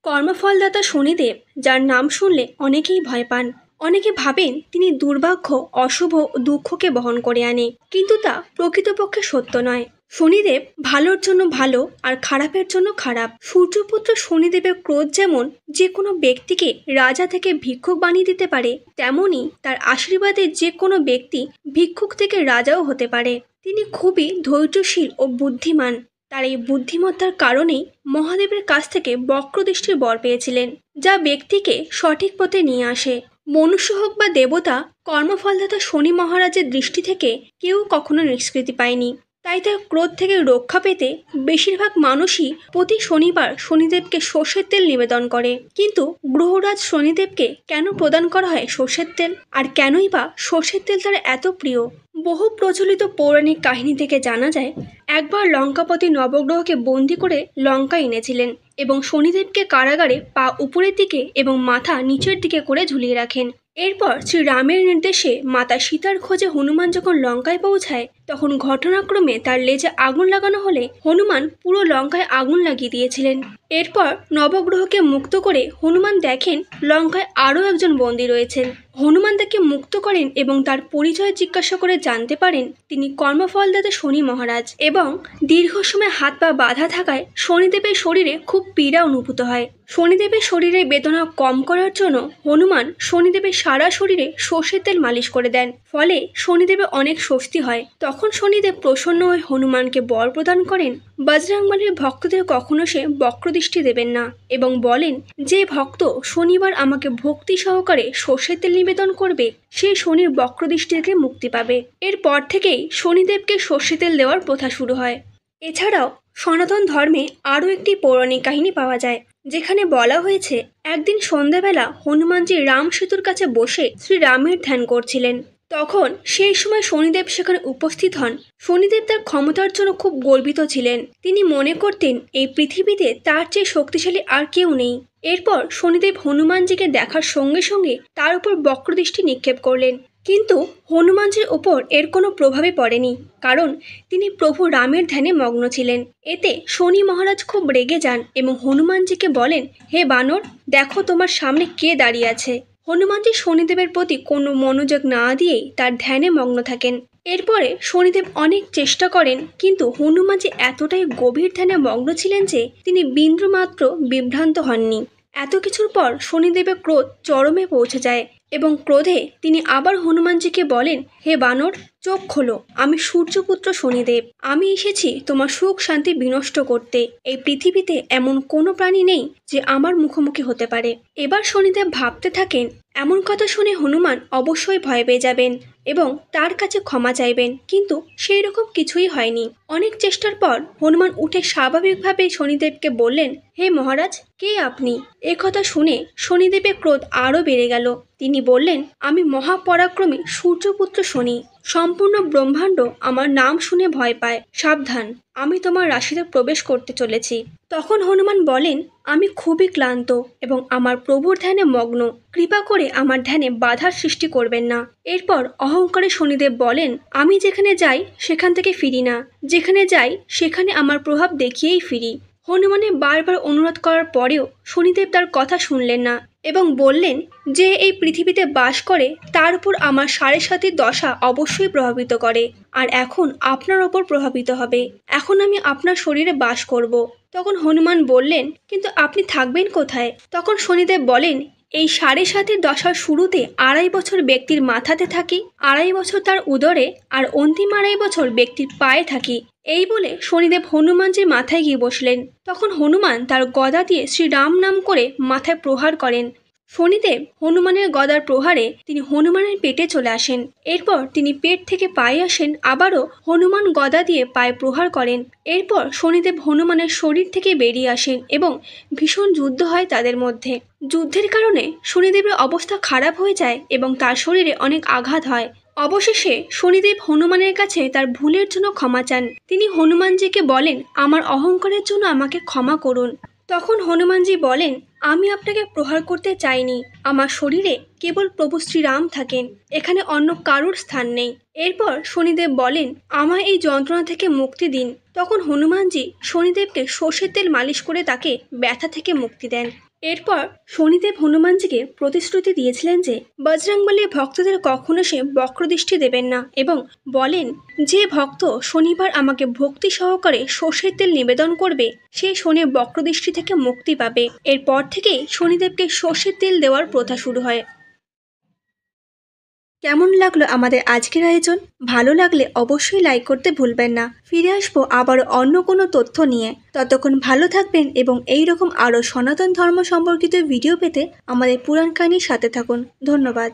কর্মফলদাতা শনিদেব, যার নাম শুনলে অনেকেই ভয় পান। অনেকে ভাবেন তিনি দুর্ভাগ্য, অশুভ ও দুঃখকে বহন করে আনে, কিন্তু তা প্রকৃতপক্ষে সত্য নয়। শনিদেব ভালোর জন্য ভালো আর খারাপের জন্য খারাপ। সূর্যপুত্র শনিদেবের ক্রোধ যেমন যে কোনো ব্যক্তিকে রাজা থেকে ভিক্ষুক বানিয়ে দিতে পারে, তেমনি তার আশীর্বাদে যে কোনো ব্যক্তি ভিক্ষুক থেকে রাজাও হতে পারে। তিনি খুবই ধৈর্যশীল ও বুদ্ধিমান। তার এই বুদ্ধিমত্তার কারণেই মহাদেবের কাছ থেকে বক্রদৃষ্টির বর পেয়েছিলেন, যা ব্যক্তিকে সঠিক পথে নিয়ে আসে। মনুষ্য হোক বা দেবতা, কর্মফলদাতা শনি মহারাজের দৃষ্টি থেকে কেউ কখনো নিষ্কৃতি পায়নি। তাই তার ক্রোধ থেকে রক্ষা পেতে বেশিরভাগ মানুষই প্রতি শনিবার শনিদেবকে সর্ষের তেল নিবেদন করে। কিন্তু গ্রহরাজ শনিদেবকে কেন প্রদান করা হয় সর্ষের তেল, আর কেনই বা সর্ষের তেল তার এত প্রিয়? বহু প্রচলিত পৌরাণিক কাহিনী থেকে জানা যায়, একবার লঙ্কাপতি নবগ্রহকে বন্দি করে লঙ্কা এনেছিলেন এবং শনিদেবকে কারাগারে পা উপরের দিকে এবং মাথা নিচের দিকে করে ঝুলিয়ে রাখেন। এরপর শ্রীরামের নির্দেশে মাতা সীতার খোঁজে হনুমান যখন লঙ্কায় পৌঁছায়, তখন ঘটনাক্রমে তার লেজে আগুন লাগানো হলে হনুমান পুরো লঙ্কায় আগুন লাগিয়ে দিয়েছিলেন। এরপর নবগ্রহকে মুক্ত করে হনুমান দেখেন লঙ্কায় আরও একজন বন্দী রয়েছেন। হনুমান তাকে মুক্ত করেন এবং তার পরিচয় জিজ্ঞাসা করে জানতে পারেন তিনি কর্মফলদাতা শনি মহারাজ, এবং দীর্ঘ সময় হাত পা বাঁধা থাকায় শনিদেবের শরীরে খুব পীড়া অনুভূত হয়। শনিদেবের শরীরে বেদনা কম করার জন্য হনুমান শনিদেবের সারা শরীরে সর্ষের তেল মালিশ করে দেন, ফলে শনিদেবের অনেক স্বস্তি হয়। তখন শনিদেব প্রসন্ন হয়ে হনুমানকে বর প্রদান করেন, বজরংবলীর ভক্তদের কখনো সে বক্রদৃষ্টি দেবেন না, এবং বলেন যে ভক্ত শনিবার আমাকে ভক্তি সহকারে সর্ষের তেল নিবেদন করবে, সে শনির বক্রদৃষ্টি থেকে মুক্তি পাবে। এরপর থেকেই শনিদেবকে সর্ষের তেল দেওয়ার প্রথা শুরু হয়। এছাড়াও সনাতন ধর্মে আরও একটি পৌরাণিক কাহিনী পাওয়া যায়, যেখানে বলা হয়েছে একদিন সন্ধ্যাবেলা হনুমানজি রাম সেতুর কাছে বসে শ্রীরামের ধ্যান করছিলেন। তখন সেই সময় শনিদেব সেখানে উপস্থিত হন। শনিদেব তার ক্ষমতার জন্য খুব গর্বিত ছিলেন। তিনি মনে করতেন এই পৃথিবীতে তার চেয়ে শক্তিশালী আর কেউ নেই। এরপর শনিদেব হনুমানজিকে দেখার সঙ্গে সঙ্গে তার উপর বক্রদৃষ্টি নিক্ষেপ করলেন, কিন্তু হনুমানজির ওপর এর কোনো প্রভাবই পড়েনি, কারণ তিনি প্রভু রামের ধ্যানে মগ্ন ছিলেন। এতে শনি মহারাজ খুব রেগে যান এবং হনুমানজিকে বলেন, হে বানর, দেখো তোমার সামনে কে দাঁড়িয়ে আছে। হনুমানজি শনিদেবের প্রতি কোনো মনোযোগ না দিয়েই তার ধ্যানে মগ্ন থাকেন। এরপরে শনিদেব অনেক চেষ্টা করেন, কিন্তু হনুমানজি এতটাই গভীর ধ্যানে মগ্ন ছিলেন যে তিনি বিন্দুমাত্র বিভ্রান্ত হননি। এত কিছুর পর শনিদেবের ক্রোধ চরমে পৌঁছে যায় এবং ক্রোধে তিনি আবার হনুমানজিকে বলেন, হে বানর, চোখ খোলো, আমি সূর্যপুত্র শনিদেব। আমি এসেছি তোমার সুখ শান্তি বিনষ্ট করতে। এই পৃথিবীতে এমন কোনো প্রাণী নেই যে আমার মুখোমুখি হতে পারে। এবার শনিদেব ভাবতে থাকেন, এমন কথা শুনে হনুমান অবশ্যই ভয় পেয়ে যাবেন এবং তার কাছে ক্ষমা চাইবেন, কিন্তু সেই রকম কিছুই হয়নি। অনেক চেষ্টার পর হনুমান উঠে স্বাভাবিকভাবে শনিদেবকে বললেন, হে মহারাজ, কে আপনি? এ কথা শুনে শনিদেবের ক্রোধ আরও বেড়ে গেল। তিনি বললেন, আমি মহাপরাক্রমী সূর্যপুত্র শনি। সম্পূর্ণ ব্রহ্মাণ্ড আমার নাম শুনে ভয় পায়। সাবধান, আমি তোমার রাশিতে প্রবেশ করতে চলেছি। তখন হনুমান বলেন, আমি খুবই ক্লান্ত এবং আমার প্রভুর ধ্যানে মগ্ন। কৃপা করে আমার ধ্যানে বাধার সৃষ্টি করবেন না। এরপর অহংকারে শনিদেব বলেন, আমি যেখানে যাই সেখান থেকে ফিরি না। যেখানে যাই সেখানে আমার প্রভাব দেখিয়েই ফিরি। হনুমানের বারবার অনুরোধ করার পরেও শনিদেব তার কথা শুনলেন না এবং বললেন যে এই পৃথিবীতে বাস করে তার উপর আমার 7.5 দশা অবশ্যই প্রভাবিত করে, আর এখন আপনার ওপর প্রভাবিত হবে। এখন আমি আপনার শরীরে বাস করব। তখন হনুমান বললেন, কিন্তু আপনি থাকবেন কোথায়? তখন শনিদেব বলেন, এই 7.5 দশার শুরুতে 2.5 বছর ব্যক্তির মাথাতে থাকি, 2.5 বছর তার উদরে, আর অন্তিম 2.5 বছর ব্যক্তির পায়ে থাকি। এই বলে শনিদেব হনুমানজির মাথায় গিয়ে বসলেন। তখন হনুমান তার গদা দিয়ে শ্রীরাম নাম করে মাথায় প্রহার করেন। শনিদেব হনুমানের গদার প্রহারে তিনি হনুমানের পেটে চলে আসেন। এরপর তিনি পেট থেকে পায়ে আসেন, আবারও হনুমান গদা দিয়ে পায়ে প্রহার করেন। এরপর শনিদেব হনুমানের শরীর থেকে বেরিয়ে আসেন এবং ভীষণ যুদ্ধ হয় তাদের মধ্যে। যুদ্ধের কারণে শনিদেবের অবস্থা খারাপ হয়ে যায় এবং তার শরীরে অনেক আঘাত হয়। অবশেষে শনিদেব হনুমানের কাছে তার ভুলের জন্য ক্ষমা চান। তিনি হনুমানজিকে বলেন, আমার অহংকারের জন্য আমাকে ক্ষমা করুন। তখন হনুমানজি বলেন, আমি আপনাকে প্রহার করতে চাইনি। আমার শরীরে কেবল প্রভু শ্রীরাম থাকেন, এখানে অন্য কারুর স্থান নেই। এরপর শনিদেব বলেন, আমায় এই যন্ত্রণা থেকে মুক্তি দিন। তখন হনুমানজি শনিদেবকে সর্ষের তেল মালিশ করে তাকে ব্যথা থেকে মুক্তি দেন। এরপর শনিদেব হনুমানজিকে প্রতিশ্রুতি দিয়েছিলেন যে বজরংবলীর ভক্তদের কখনো সে বক্রদৃষ্টি দেবেন না, এবং বলেন, যে ভক্ত শনিবার আমাকে ভক্তি সহকারে সর্ষের তেল নিবেদন করবে সে শনি বক্রদৃষ্টি থেকে মুক্তি পাবে। এরপর থেকেই শনিদেবকে সর্ষের তেল দেওয়ার প্রথা শুরু হয়। কেমন লাগলো আমাদের আজকের আয়োজন? ভালো লাগলে অবশ্যই লাইক করতে ভুলবেন না। ফিরে আসবো আবারও অন্য কোনো তথ্য নিয়ে। ততক্ষণ ভালো থাকবেন এবং এই রকম আরও সনাতন ধর্ম সম্পর্কিত ভিডিও পেতে আমাদের পুরাণ কাহিনীর সাথে থাকুন। ধন্যবাদ।